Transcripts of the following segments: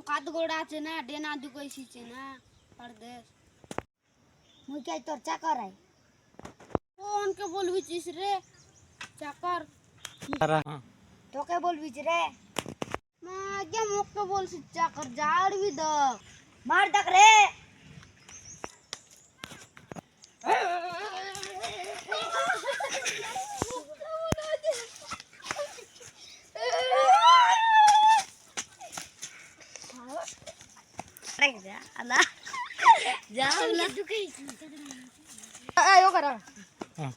कात गोडाचे ना डेना दुकैसीचे ना परदेश मुई काय तोर चाकर आहे कोण के बोलविचिस रे चाकर तो के बोलविच रे मैं क्या मोके बोलसी चाकर जाड़ भी द मार दक रे आला जाऊला ए ओ करा हां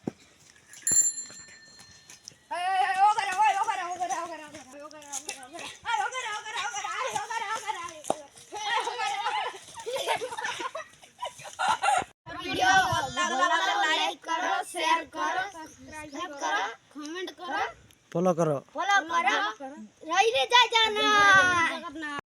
ओ करा वीडियो लाइक करो शेयर करो सब्सक्राइब करो कमेंट करो फॉलो करो रही रे जा जाना